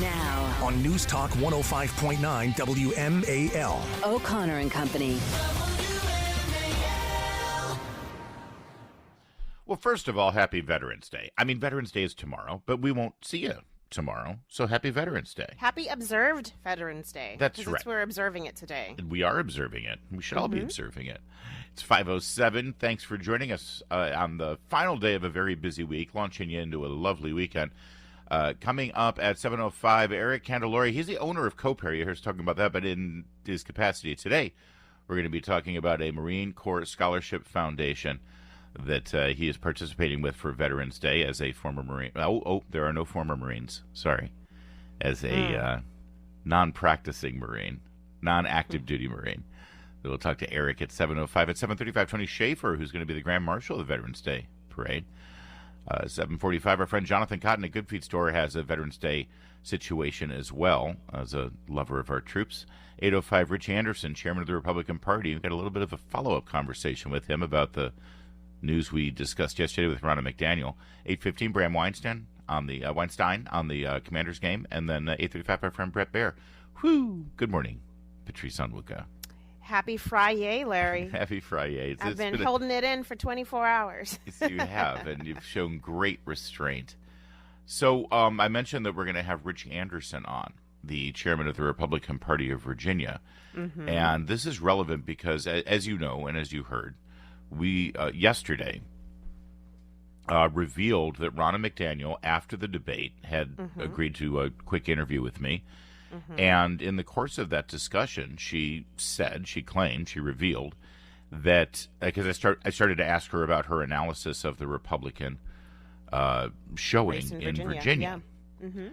Now, on News Talk 105.9 WMAL. O'Connor and Company. Well, first of all, happy Veterans Day. I mean, Veterans Day is tomorrow, but we won't see you tomorrow. So happy Veterans Day. Happy observed Veterans Day. That's right. We're observing it today. We are observing it. We should all be observing it. It's 5:07. Thanks for joining us on the final day of a very busy week, launching you into a lovely weekend. Coming up at 7:05, Eric Candelori. He's the owner of Copair. You heard us talking about that, but in his capacity today, we're going to be talking about a Marine Corps Scholarship Foundation that he is participating with for Veterans Day as a former Marine. Oh, there are no former Marines. Sorry. As a non-practicing Marine, non-active duty Marine. We'll talk to Eric at 7:05. At 7:35, Tony Schaefer, who's going to be the Grand Marshal of the Veterans Day Parade. 7:45, our friend Jonathan Cotton at Good Feet Store has a Veterans Day situation as well, as a lover of our troops. 8:05, Rich Anderson, chairman of the Republican Party. We've got a little bit of a follow-up conversation with him about the news we discussed yesterday with Ronna McDaniel. 8:15, Bram Weinstein on the Commanders game, and then 8:35, our friend Brett Baer. Whoo! Good morning, Patrice Onwuka. Happy Friday, Larry. Happy Friday. I've been holding it in for 24 hours. Yes, you have, and you've shown great restraint. So I mentioned that we're going to have Rich Anderson on, the chairman of the Republican Party of Virginia. Mm-hmm. And this is relevant because, as you know and as you heard, we yesterday revealed that Ronna McDaniel, after the debate, had agreed to a quick interview with me. Mm-hmm. And in the course of that discussion, she revealed that, because I started to ask her about her analysis of the Republican showing in Virginia. Yeah. Mm-hmm.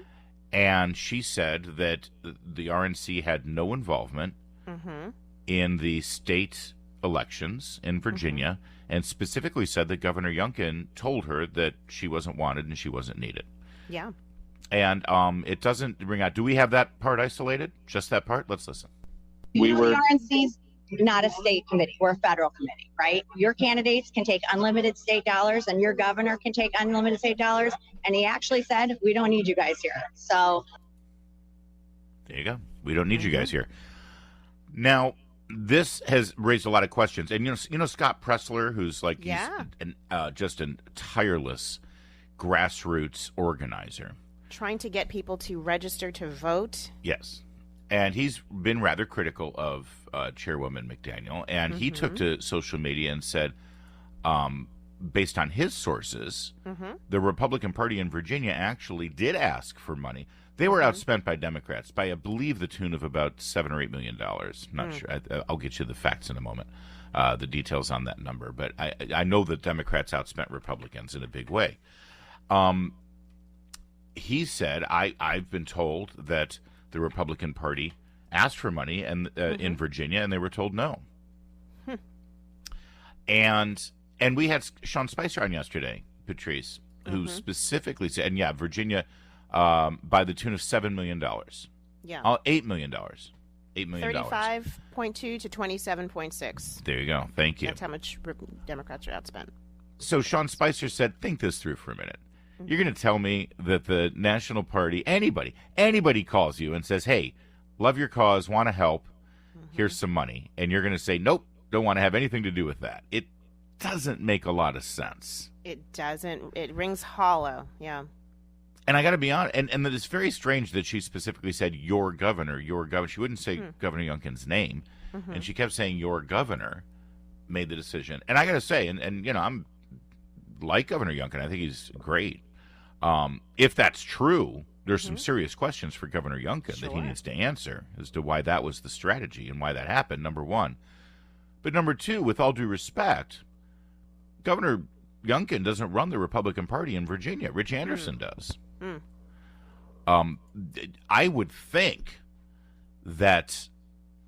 And she said that the RNC had no involvement in the state elections in Virginia, and specifically said that Governor Youngkin told her that she wasn't wanted and she wasn't needed. Yeah. And it doesn't ring out. Do we have that part isolated? Just that part? Let's listen. The RNC's not a state committee. We're a federal committee, right? Your candidates can take unlimited state dollars, and your governor can take unlimited state dollars. And he actually said, we don't need you guys here. So there you go. We don't need you guys here. Now, this has raised a lot of questions. And, you know Scott Pressler, who's like just a tireless grassroots organizer. Trying to get people to register to vote. Yes. And he's been rather critical of Chairwoman McDaniel. And he took to social media and said, based on his sources, the Republican Party in Virginia actually did ask for money. They were outspent by Democrats by, I believe, the tune of about $7 or $8 million. Not sure. I'll get you the facts in a moment, the details on that number. But I know that Democrats outspent Republicans in a big way. He said, I've been told that the Republican Party asked for money in Virginia, and they were told no. And we had Sean Spicer on yesterday, Patrice, who specifically said, and Virginia, by the tune of $7 million. Yeah. $8 million. $8 million. 35.2 to 27.6. There you go. Thank you. That's how much Democrats are outspent. So Sean Spicer said, think this through for a minute. You're going to tell me that the National Party, anybody calls you and says, hey, love your cause, want to help, here's some money. And you're going to say, nope, don't want to have anything to do with that. It doesn't make a lot of sense. It doesn't. It rings hollow, yeah. And I got to be honest, and it's very strange that she specifically said, your governor. She wouldn't say Governor Youngkin's name. And she kept saying, your governor made the decision. And I got to say, and you know, I'm like Governor Youngkin. I think he's great. If that's true, there's some serious questions for Governor Youngkin that he needs to answer as to why that was the strategy and why that happened, number one. But number two, with all due respect, Governor Youngkin doesn't run the Republican Party in Virginia. Rich Anderson does. I would think that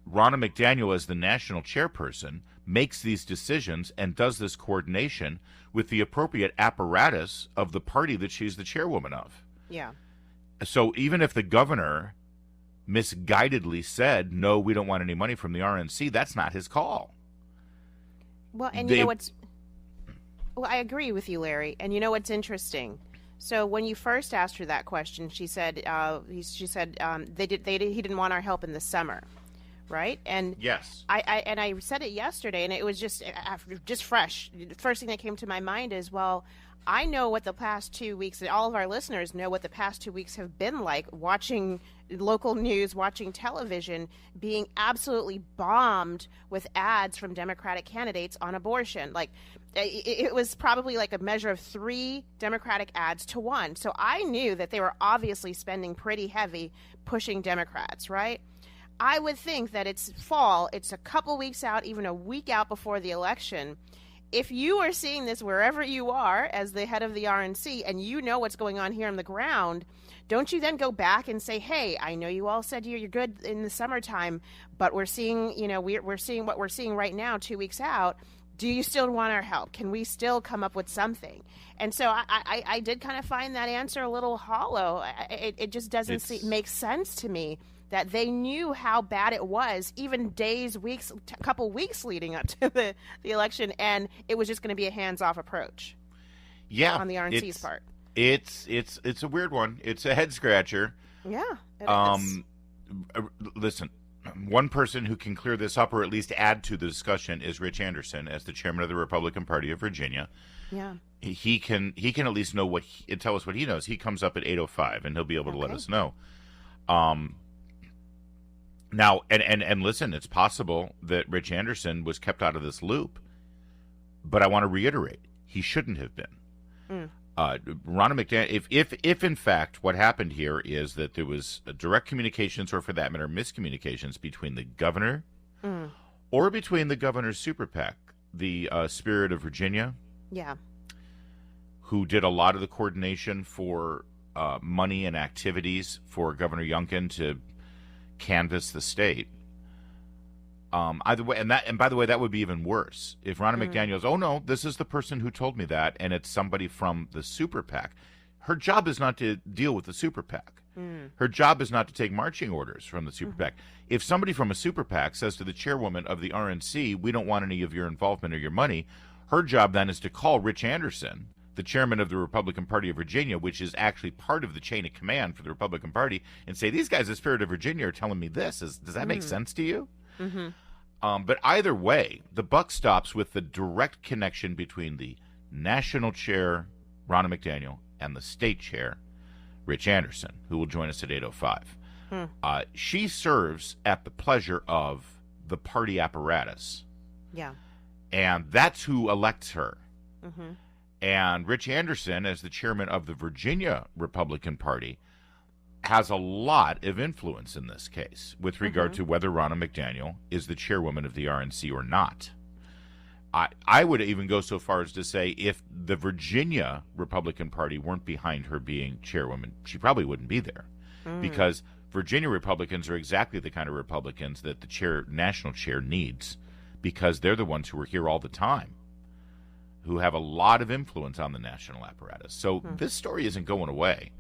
Ronna McDaniel, as the national chairperson, makes these decisions and does this coordination with the appropriate apparatus of the party that she's the chairwoman of. Yeah. So even if the governor misguidedly said, no, we don't want any money from the RNC, that's not his call. Well, and you know what's... Well, I agree with you, Larry. And you know what's interesting? So when you first asked her that question, she said he didn't want our help in the summer, right? And Yes. I said it yesterday, and it was just fresh. The first thing that came to my mind is, well, I know what the past 2 weeks, and all of our listeners know what the past 2 weeks have been like, watching local news, watching television, being absolutely bombed with ads from Democratic candidates on abortion. Like, it was probably like a measure of 3 Democratic ads to 1. So I knew that they were obviously spending pretty heavy pushing Democrats, right? I would think that it's fall, it's a couple weeks out, even a week out before the election. If you are seeing this wherever you are as the head of the RNC and you know what's going on here on the ground, don't you then go back and say, hey, I know you all said you're good in the summertime, but we're seeing, we're seeing what we're seeing right now 2 weeks out. Do you still want our help? Can we still come up with something? And so I did kind of find that answer a little hollow. It just doesn't make sense to me that they knew how bad it was, even days, weeks, a couple weeks leading up to the election, and it was just going to be a hands-off approach. Yeah, on the RNC's part. It's a weird one. It's a head scratcher. Yeah, it is. Listen, one person who can clear this up or at least add to the discussion is Rich Anderson as the chairman of the Republican Party of Virginia. Yeah. He can at least know tell us what he knows. He comes up at 8:05 and he'll be able to let us know. Now, and listen, it's possible that Rich Anderson was kept out of this loop, but I want to reiterate, he shouldn't have been. Ronna McDaniel, if in fact what happened here is that there was direct communications, or for that matter, miscommunications between the governor or between the governor's super PAC, the Spirit of Virginia, who did a lot of the coordination for money and activities for Governor Youngkin to canvass the state. Either way, and by the way, that would be even worse if Ronna McDaniel's, oh no, this is the person who told me that, and it's somebody from the super PAC. Her job is not to deal with the super PAC. Her job is not to take marching orders from the super PAC. If somebody from a super PAC says to the chairwoman of the RNC, we don't want any of your involvement or your money, her job then is to call Rich Anderson, the chairman of the Republican Party of Virginia, which is actually part of the chain of command for the Republican Party, and say, these guys, the Spirit of Virginia, are telling me this. Does that make sense to you? But either way, the buck stops with the direct connection between the national chair, Ronna McDaniel, and the state chair, Rich Anderson, who will join us at 8:05. She serves at the pleasure of the party apparatus. Yeah. And that's who elects her. And Rich Anderson, as the chairman of the Virginia Republican Party, has a lot of influence in this case with regard to whether Ronna McDaniel is the chairwoman of the RNC or not. I would even go so far as to say if the Virginia Republican Party weren't behind her being chairwoman, she probably wouldn't be there. Because Virginia Republicans are exactly the kind of Republicans that the national chair needs, because they're the ones who are here all the time, who have a lot of influence on the national apparatus. So this story isn't going away.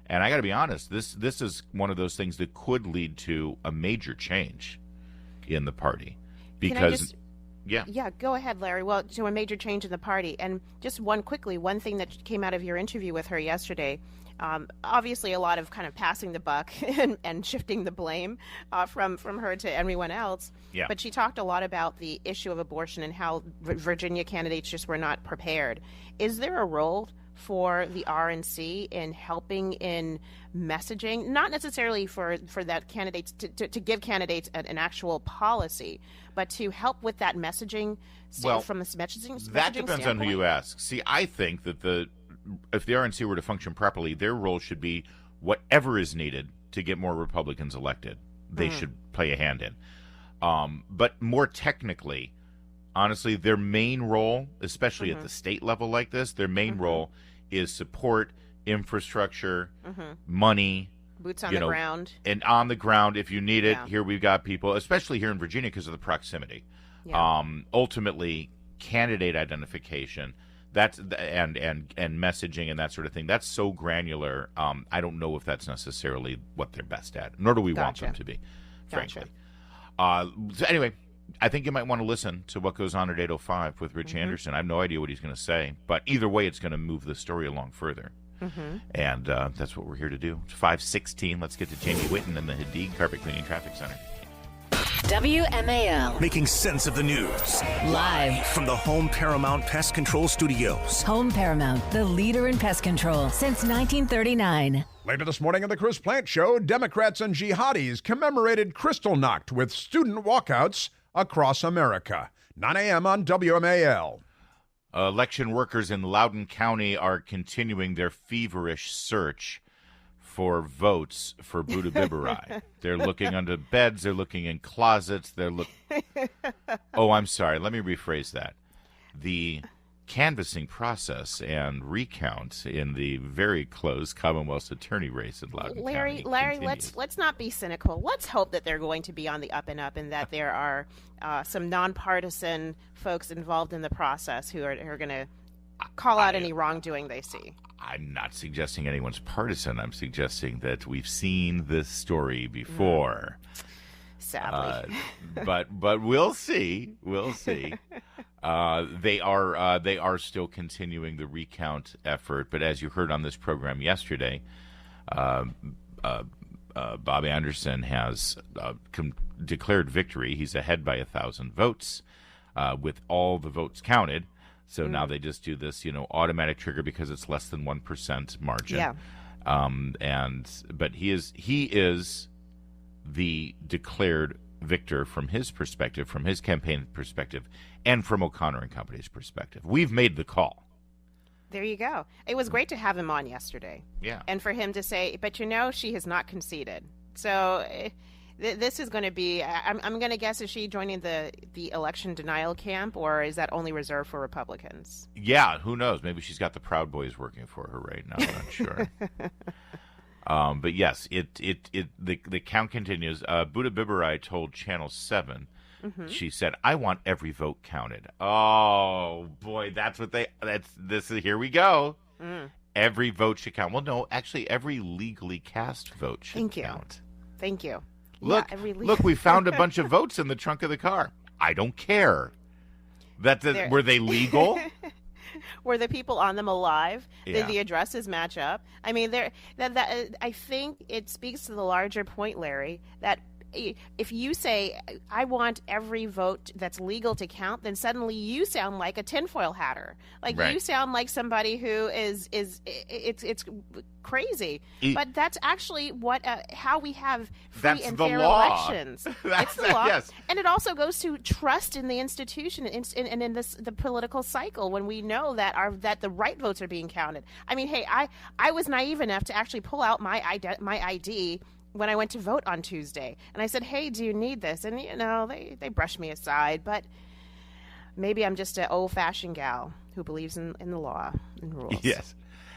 And I got to be honest, this is one of those things that could lead to a major change in the party. Because, Yeah, go ahead, Larry. Well, to a major change in the party. And just one thing that came out of your interview with her yesterday, obviously a lot of kind of passing the buck and shifting the blame from her to everyone else. Yeah. But she talked a lot about the issue of abortion and how Virginia candidates just were not prepared. Is there a role for the RNC in helping in messaging, not necessarily for that candidates to give candidates an actual policy, but to help with that messaging from the messaging that depends on who you ask. See, I think that if the RNC were to function properly, their role should be whatever is needed to get more Republicans elected. They should play a hand in. But more technically, honestly, their main role, especially at the state level like this, their main role is support, infrastructure, money. Boots on the ground. And on the ground, if you need it, here we've got people, especially here in Virginia because of the proximity. Yeah. Ultimately, candidate identification, that's and messaging and that sort of thing, that's so granular. I don't know if that's necessarily what they're best at, nor do we want them to be, frankly. So anyway, I think you might want to listen to what goes on at 8:05 with Rich Anderson. I have no idea what he's going to say, but either way, it's going to move the story along further. And that's what we're here to do. It's 5:16. Let's get to Jamie Whitten in the Hadid Carpet Cleaning Traffic Center. WMAL. Making sense of the news. Live From the Home Paramount Pest Control Studios. Home Paramount, the leader in pest control since 1939. Later this morning on the Chris Plant Show, Democrats and jihadis commemorated Kristallnacht with student walkouts across America. 9 a.m. on WMAL. Election workers in Loudoun County are continuing their feverish search for votes for Buddha Bibberai. They're looking under beds. They're looking in closets. Oh, I'm sorry. Let me rephrase that. The canvassing process and recount in the very close Commonwealth attorney race in Loudoun County Larry, continues. let's not be cynical. Let's hope that they're going to be on the up and up, and that there are some nonpartisan folks involved in the process who are going to call out any wrongdoing they see. I'm not suggesting anyone's partisan. I'm suggesting that we've seen this story before. Sadly. But we'll see. We'll see. They are still continuing the recount effort. But as you heard on this program yesterday, Bob Anderson has declared victory. He's ahead by 1,000 votes with all the votes counted. So now they just do this, automatic trigger because it's less than 1% margin. Yeah. But he is the declared victor from his perspective, from his campaign perspective, and from O'Connor and Company's perspective. We've made the call. There you go. It was great to have him on yesterday. Yeah. And for him to say, but she has not conceded. So this is going to be, I'm going to guess, is she joining the election denial camp, or is that only reserved for Republicans? Yeah, who knows? Maybe she's got the Proud Boys working for her right now. I'm not sure. But yes, the count continues. Buddha Bibberai told Channel 7, she said, "I want every vote counted." Oh boy, here we go. Every vote should count. Well, no, actually, every legally cast vote should count. Thank you. Look, we found a bunch of votes in the trunk of the car. I don't care. Were they legal? Were the people on them alive? Yeah. Did the addresses match up? I mean, I think it speaks to the larger point, Larry, that if you say, I want every vote that's legal to count, then suddenly you sound like a tinfoil hatter. Like, right. You sound like somebody who it's crazy. But that's actually how we have free and fair elections. It's the law. Yes. And it also goes to trust in the institution and in the political cycle, when we know that the right votes are being counted. I mean, hey, I was naive enough to actually pull out my ID when I went to vote on Tuesday. And I said, hey, do you need this? And, they brushed me aside. But maybe I'm just an old-fashioned gal who believes in the law and rules. Yes.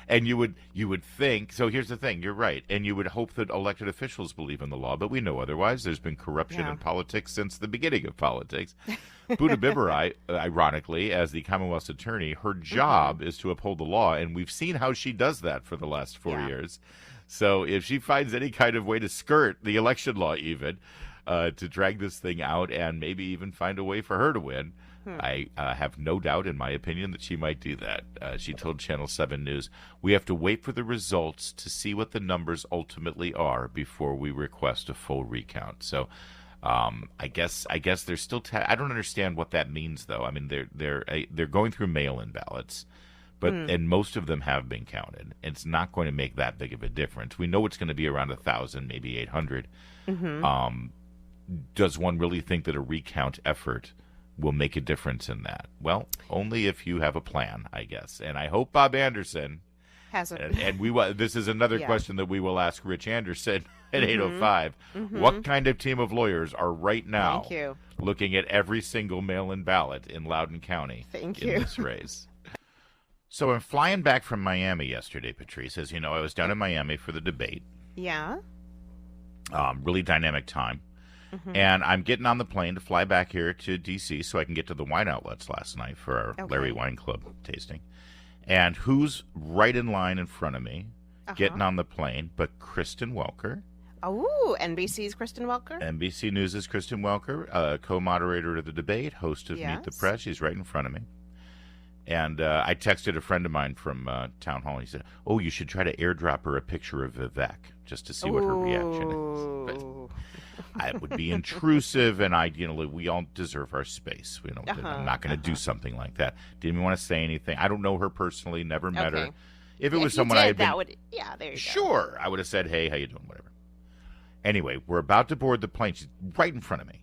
And you would think, so here's the thing, you're right, and you would hope that elected officials believe in the law, but we know otherwise. There's been corruption in politics since the beginning of politics. Buddha Bibberai, ironically, as the Commonwealth's attorney, her job is to uphold the law, and we've seen how she does that for the last 4 years. So if she finds any kind of way to skirt the election law even, to drag this thing out and maybe even find a way for her to win, I have no doubt, in my opinion, that she might do that. She told Channel 7 News, "We have to wait for the results to see what the numbers ultimately are before we request a full recount." So I guess they're still I don't understand what that means, though. I mean, they're going through mail-in ballots. And most of them have been counted. It's not going to make that big of a difference. We know it's going to be around 1,000, maybe 800. Does one really think that a recount effort will make a difference in that? Well, only if you have a plan, I guess. And I hope Bob Anderson has a. And this is another question that we will ask Rich Anderson at 8:05. What kind of team of lawyers are right now looking at every single mail-in ballot in Loudoun County in this race? So I'm flying back from Miami yesterday, Patrice. As you know, I was down in Miami for the debate. Yeah. Really dynamic time. And I'm getting on the plane to fly back here to D.C. so I can get to the wine outlets last night for our Larry Wine Club tasting. And who's right in line in front of me, getting on the plane, but Kristen Welker. Oh, NBC's Kristen Welker? NBC News' Kristen Welker, co-moderator of the debate, host of Meet the Press. She's right in front of me. And I texted a friend of mine from Town Hall. He said, "Oh, you should try to airdrop her a picture of Vivek just to see what her reaction is." But it would be intrusive, and we all deserve our space. I'm not going to do something like that. Didn't even want to say anything. I don't know her personally. Never met her. If it was someone I had been, there you go. Sure, I would have said, "Hey, how you doing?" Whatever. Anyway, we're about to board the plane. She's right in front of me.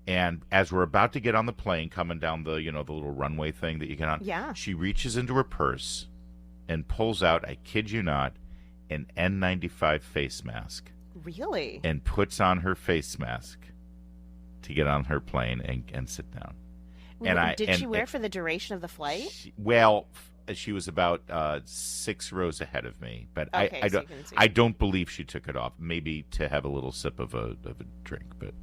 And as we're about to get on the plane, coming down the little runway thing that you get on, she reaches into her purse and pulls out, I kid you not, an N95 face mask. Really? And puts on her face mask to get on her plane and sit down. Did she wear it for the duration of the flight? She was about 6 rows ahead of me, but okay, I don't believe she took it off. Maybe to have a little sip of a drink, but.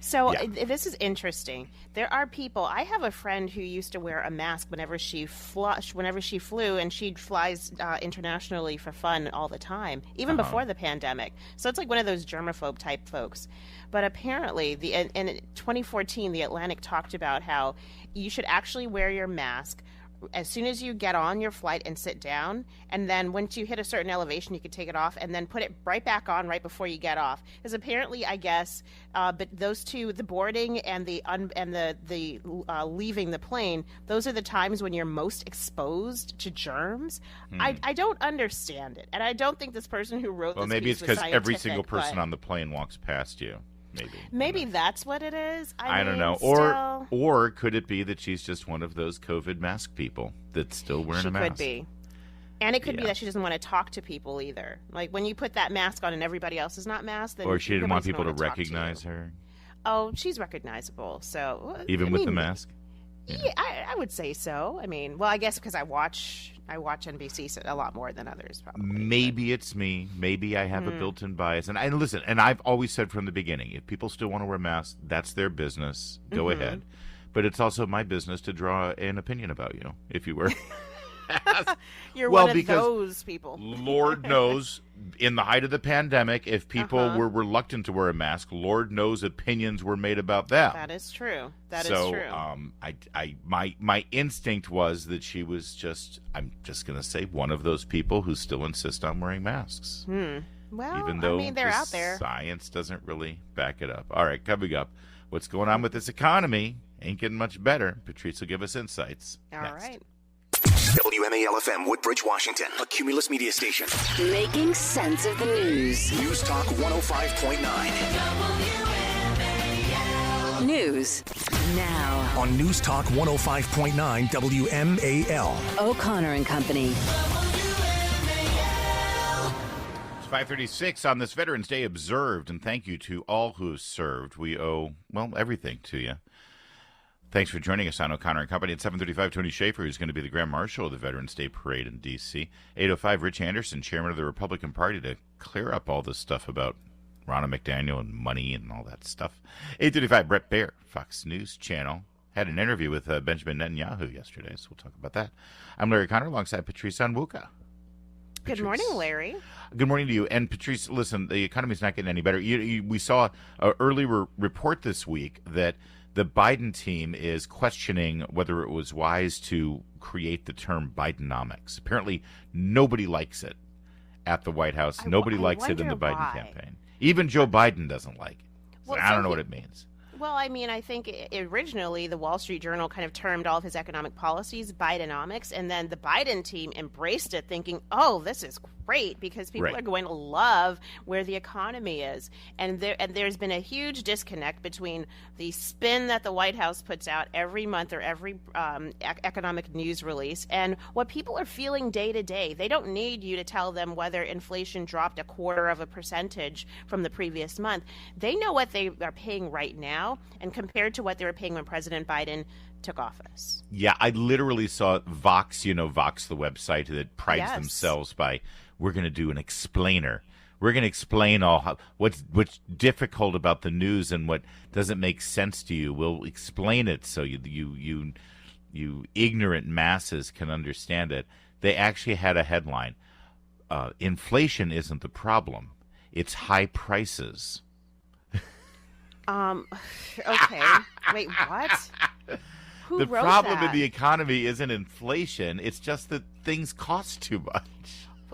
So this is interesting. There are people. I have a friend who used to wear a mask whenever she flew, and she flies internationally for fun all the time, even before the pandemic. So it's like one of those germaphobe type folks. But apparently, in 2014, The Atlantic talked about how you should actually wear your mask as soon as you get on your flight and sit down, and then once you hit a certain elevation, you could take it off and then put it right back on right before you get off. Because apparently, I guess, but those two, the boarding and the leaving the plane, those are the times when you're most exposed to germs. I don't understand it, and I don't think this person who wrote this maybe piece it's because every scientific, single person on the plane walks past you. Maybe that's what it is. I don't know. Or could it be that she's just one of those COVID mask people that's still wearing a mask? She could be. And it could be that she doesn't want to talk to people either. Like when you put that mask on and everybody else is not masked, then or she didn't want people to recognize her. Oh, she's recognizable. So even with the mask. Yeah, I would say so. I mean, well, I guess because I watch NBC a lot more than others, probably. Maybe it's me. Maybe I have a built-in bias. And listen, and I've always said from the beginning, if people still want to wear masks, that's their business. Go ahead. But it's also my business to draw an opinion about you, if you were. You're one of those people. Lord knows, in the height of the pandemic, if people were reluctant to wear a mask, Lord knows opinions were made about that. That is true. That is true. My instinct was that she was I'm just going to say, one of those people who still insist on wearing masks. Well, even though they're out there. Science doesn't really back it up. All right, coming up, what's going on with this economy? Ain't getting much better. Patrice will give us insights. All right. WMAL-FM, Woodbridge, Washington, a Cumulus media station. Making sense of the news. News Talk 105.9. News now on News Talk 105.9 WMAL. O'Connor and Company. It's 5:36 on this Veterans Day observed, and thank you to all who have served. We owe, everything to you. Thanks for joining us on O'Connor and Company. At 7:35, Tony Schaefer, who's going to be the Grand Marshal of the Veterans Day Parade in D.C. 8:05, Rich Anderson, Chairman of the Republican Party, to clear up all this stuff about Ronna McDaniel and money and all that stuff. 8:35, Brett Baer, Fox News Channel, had an interview with Benjamin Netanyahu yesterday, so we'll talk about that. I'm Larry Connor alongside Patrice Onwuka. Good morning, Larry. Good morning to you. And Patrice, listen, the economy's not getting any better. We saw an early report this week that the Biden team is questioning whether it was wise to create the term Bidenomics. Apparently, nobody likes it at the White House. Nobody likes it in the Biden campaign. Even Joe Biden doesn't like it. So I don't know what it means. Well, I mean, I think originally the Wall Street Journal kind of termed all of his economic policies Bidenomics, and then the Biden team embraced it thinking, oh, this is great because people are going to love where the economy is. And there's been a huge disconnect between the spin that the White House puts out every month or every economic news release and what people are feeling day to day. They don't need you to tell them whether inflation dropped 0.25% from the previous month. They know what they are paying right now, and compared to what they were paying when President Biden took office. Yeah, I literally saw Vox, Vox, the website that prides themselves by, we're going to do an explainer. We're going to explain what's difficult about the news and what doesn't make sense to you. We'll explain it so you ignorant masses can understand it. They actually had a headline. Inflation isn't the problem. It's high prices. Okay. Wait, what? who the wrote problem that? in the economy isn't inflation. It's just that things cost too much.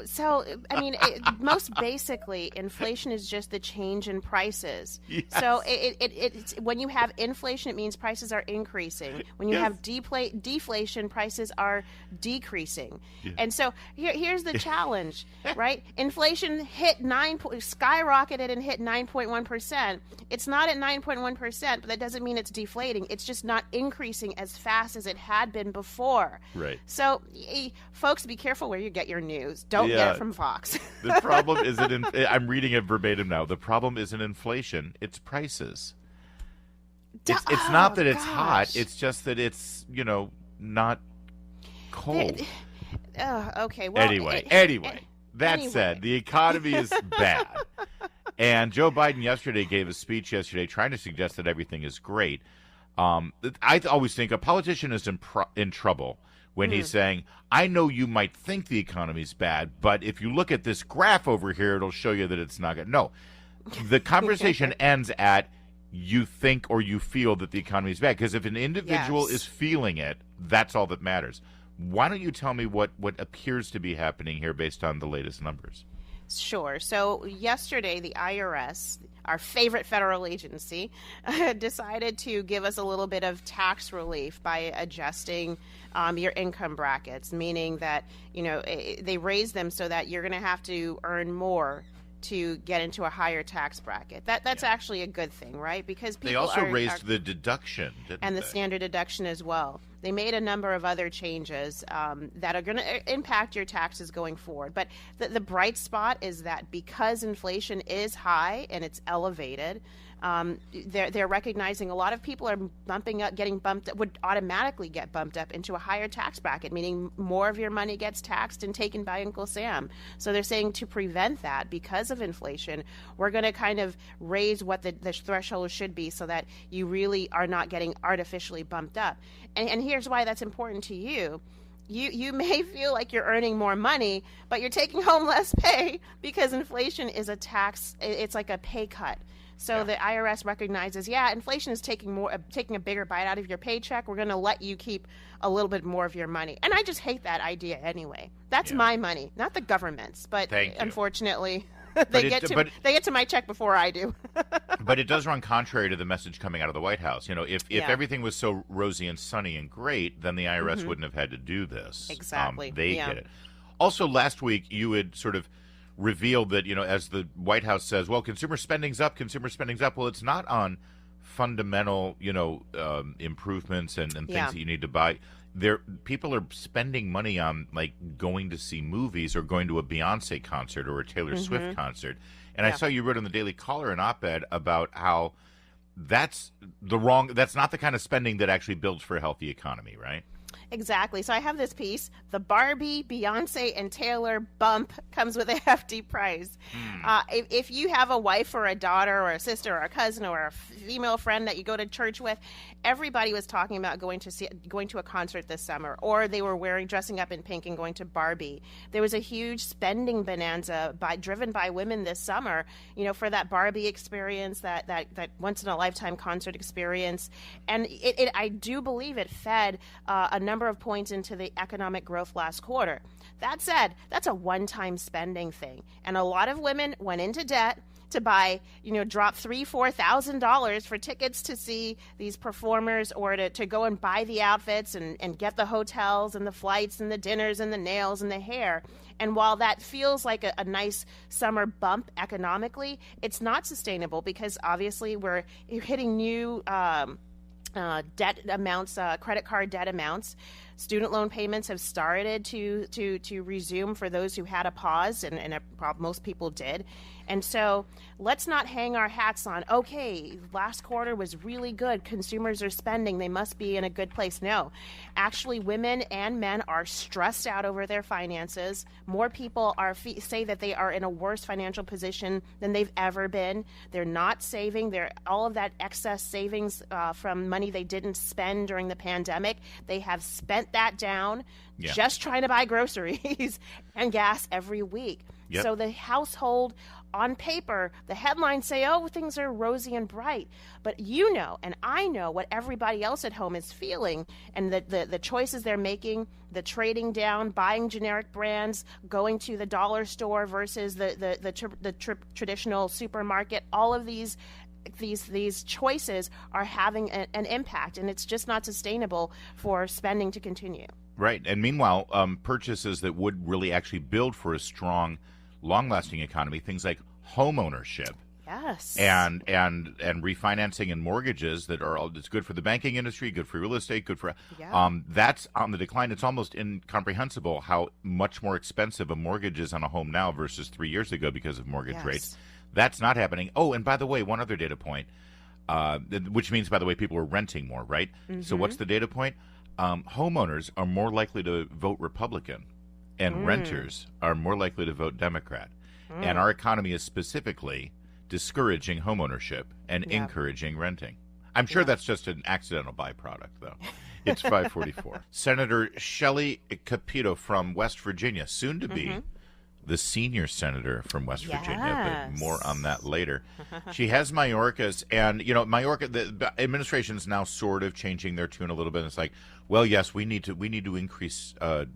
So, I mean, most basically, inflation is just the change in prices. Yes. So, it's when you have inflation, it means prices are increasing. When you Yes. have deflation, prices are decreasing. Yeah. And so, here's the challenge, right? Inflation skyrocketed and hit 9.1%. It's not at 9.1%, but that doesn't mean it's deflating. It's just not increasing as fast as it had been before. Right. So, folks, be careful where you get your news. Don't get it from Fox. The problem isn't I'm reading it verbatim now. The problem isn't inflation, it's prices. It's not that it's hot, it's just that it's, not cold. Okay, well... Anyway, that anyway. said, the economy is bad. And Joe Biden yesterday gave a speech trying to suggest that everything is great. I always think a politician is in trouble when he's saying, I know you might think the economy's bad, but if you look at this graph over here, it'll show you that it's not good. No, the conversation ends at you think or you feel that the economy is bad. Because if an individual is feeling it, that's all that matters. Why don't you tell me what appears to be happening here based on the latest numbers? Sure. So yesterday, the IRS, our favorite federal agency, decided to give us a little bit of tax relief by adjusting your income brackets, meaning that, they raised them so that you're going to have to earn more to get into a higher tax bracket. That's actually a good thing, right? Because people they also raised the deduction, and the standard deduction as well. They made a number of other changes that are going to impact your taxes going forward. But the bright spot is that because inflation is high and it's elevated, they're recognizing a lot of people are would automatically get bumped up into a higher tax bracket, meaning more of your money gets taxed and taken by Uncle Sam. So they're saying to prevent that, because of inflation, we're going to kind of raise what the threshold should be so that you really are not getting artificially bumped up. And here's why that's important to you. You may feel like you're earning more money, but you're taking home less pay because inflation is a tax. It's like a pay cut. So the IRS recognizes, inflation is taking a bigger bite out of your paycheck. We're going to let you keep a little bit more of your money. And I just hate that idea anyway. That's my money, not the government's. But unfortunately, they get to my check before I do. But it does run contrary to the message coming out of the White House. If everything was so rosy and sunny and great, then the IRS wouldn't have had to do this. Exactly. They get it. Also, last week you had sort of revealed that, as the White House says, well, consumer spending's up. Well, it's not on fundamental, improvements and things that you need to buy. People are spending money on, like, going to see movies or going to a Beyonce concert or a Taylor Swift concert. And I saw you wrote in the Daily Caller an op-ed about how that's not the kind of spending that actually builds for a healthy economy, right? Exactly. So I have this piece. The Barbie, Beyonce, and Taylor bump comes with a hefty price. If you have a wife or a daughter or a sister or a cousin or a female friend that you go to church with, everybody was talking about going to a concert this summer, or they were dressing up in pink and going to Barbie. There was a huge spending bonanza driven by women this summer, for that Barbie experience, that once in a lifetime concert experience. And I do believe it fed a number of points into the economic growth last quarter. That said, that's a one-time spending thing. And a lot of women went into debt to buy, drop $3,000-$4,000 for tickets to see these performers, or to go and buy the outfits and get the hotels and the flights and the dinners and the nails and the hair. And while that feels like a nice summer bump economically, it's not sustainable, because obviously we're hitting new debt amounts, credit card debt amounts. Student loan payments have started to resume for those who had a pause, and most people did. And so let's not hang our hats on, okay, last quarter was really good, consumers are spending, they must be in a good place. No, actually, women and men are stressed out over their finances. More people say that they are in a worse financial position than they've ever been. They're not saving. All of that excess savings from money they didn't spend during the pandemic, they have spent that down just trying to buy groceries and gas every week. Yep. So the household on paper, the headlines say, oh, things are rosy and bright. But you know, and I know what everybody else at home is feeling, and the choices they're making, the trading down, buying generic brands, going to the dollar store versus the traditional supermarket. All of these choices are having an impact, and it's just not sustainable for spending to continue. Right. And meanwhile, purchases that would really actually build for a strong, long-lasting economy, things like home ownership. Yes. And refinancing and mortgages that are it's good for the banking industry, good for real estate, good for that's on the decline. It's almost incomprehensible how much more expensive a mortgage is on a home now versus 3 years ago because of mortgage rates. That's not happening. Oh, and by the way, one other data point, which means, by the way, people are renting more, right? Mm-hmm. So what's the data point? Homeowners are more likely to vote Republican, and renters are more likely to vote Democrat. And our economy is specifically discouraging homeownership and encouraging renting. I'm sure that's just an accidental byproduct, though. It's 5:44. Senator Shelley Capito from West Virginia, soon to be the senior senator from West Virginia, but more on that later. She has Mayorkas, and Mayorkas, the administration is now sort of changing their tune a little bit. It's like, well, yes, we need to increase,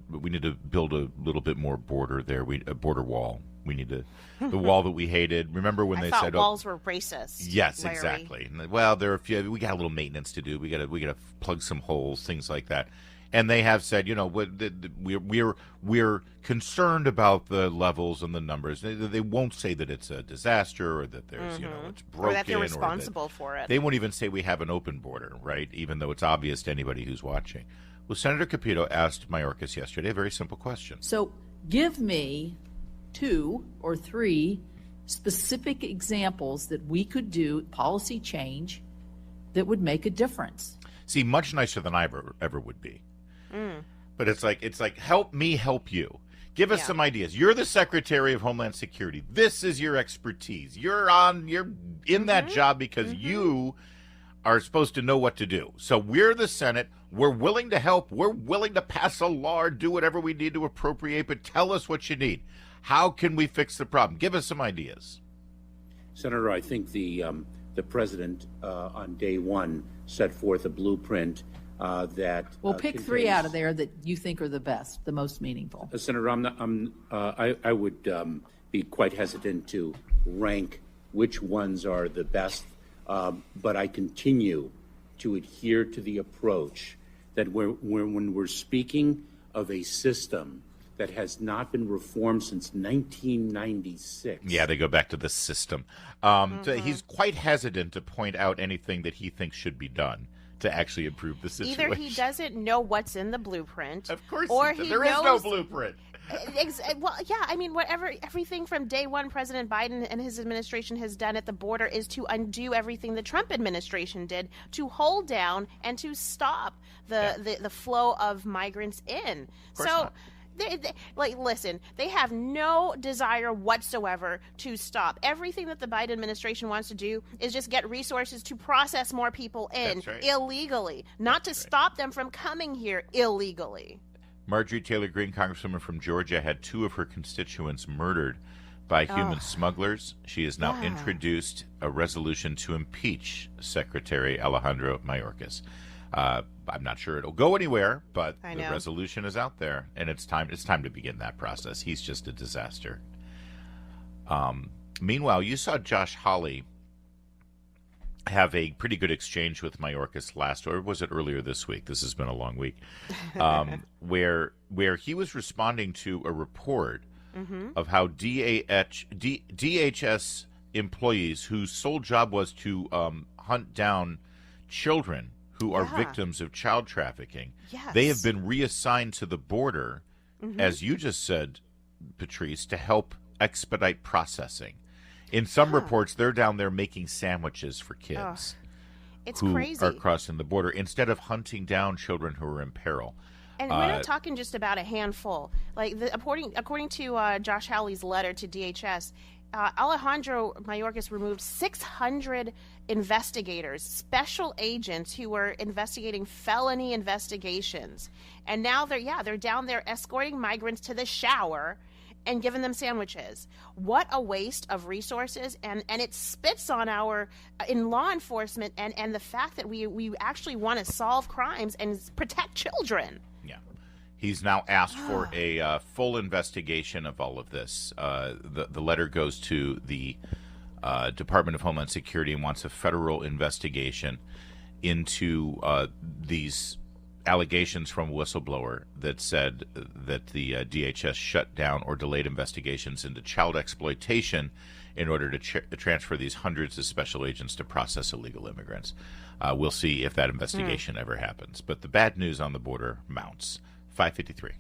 we need to build a little bit more border there, a border wall. We need the wall that we hated. Remember when they said walls were racist? Yes, Larry. exactly. Well, there are a few. We got a little maintenance to do. We got to plug some holes, things like that. And they have said, we're concerned about the levels and the numbers. They won't say that it's a disaster or that there's it's broken or that they're responsible for it. They won't even say we have an open border, right? Even though it's obvious to anybody who's watching. Well, Senator Capito asked Mayorkas yesterday a very simple question. So, give me 2 or 3 specific examples that we could do policy change that would make a difference. See, much nicer than I ever would be. But it's like help me help you. Give us some ideas. You're the Secretary of Homeland Security. This is your expertise. You're in that job because you are supposed to know what to do. So we're the Senate. We're willing to help. We're willing to pass a law or do whatever we need to appropriate, but tell us what you need. How can we fix the problem? Give us some ideas. Senator, I think the president on day one set forth a blueprint that we'll pick contains 3 out of there that you think are the best, the most meaningful. Senator, I would be quite hesitant to rank which ones are the best, but I continue to adhere to the approach that when we're speaking of a system that has not been reformed since 1996. Yeah, they go back to the system. So he's quite hesitant to point out anything that he thinks should be done to actually improve the situation. Either he doesn't know what's in the blueprint, of course, or there is no blueprint. Well, yeah, I mean, everything from day one President Biden and his administration has done at the border is to undo everything the Trump administration did to hold down and to stop the flow of migrants in. Of course not. Listen, they have no desire whatsoever to stop. Everything that the Biden administration wants to do is just get resources to process more people in illegally, not to stop them from coming here illegally. Marjorie Taylor Greene, Congresswoman from Georgia, had 2 of her constituents murdered by human smugglers. She has now introduced a resolution to impeach Secretary Alejandro Mayorkas. I'm not sure it'll go anywhere, but the resolution is out there, and it's time to begin that process. He's just a disaster. Meanwhile, you saw Josh Hawley have a pretty good exchange with Mayorkas or was it earlier this week? This has been a long week, where he was responding to a report of how DHS employees whose sole job was to hunt down children who are victims of child trafficking. Yes. They have been reassigned to the border, as you just said, Patrice, to help expedite processing. In some reports, they're down there making sandwiches for kids who are crossing the border instead of hunting down children who are in peril. And we're not talking just about a handful. According to Josh Hawley's letter to DHS, Alejandro Mayorkas removed 600 investigators, special agents who were investigating felony investigations. And now they're down there escorting migrants to the shower and given them sandwiches. What a waste of resources, and it spits on our in law enforcement and the fact that we actually want to solve crimes and protect children. Yeah. He's now asked for a full investigation of all of this. The letter goes to the Department of Homeland Security and wants a federal investigation into these allegations from a whistleblower that said that the DHS shut down or delayed investigations into child exploitation in order to transfer these hundreds of special agents to process illegal immigrants. We'll see if that investigation ever happens. But the bad news on the border mounts. 5:53.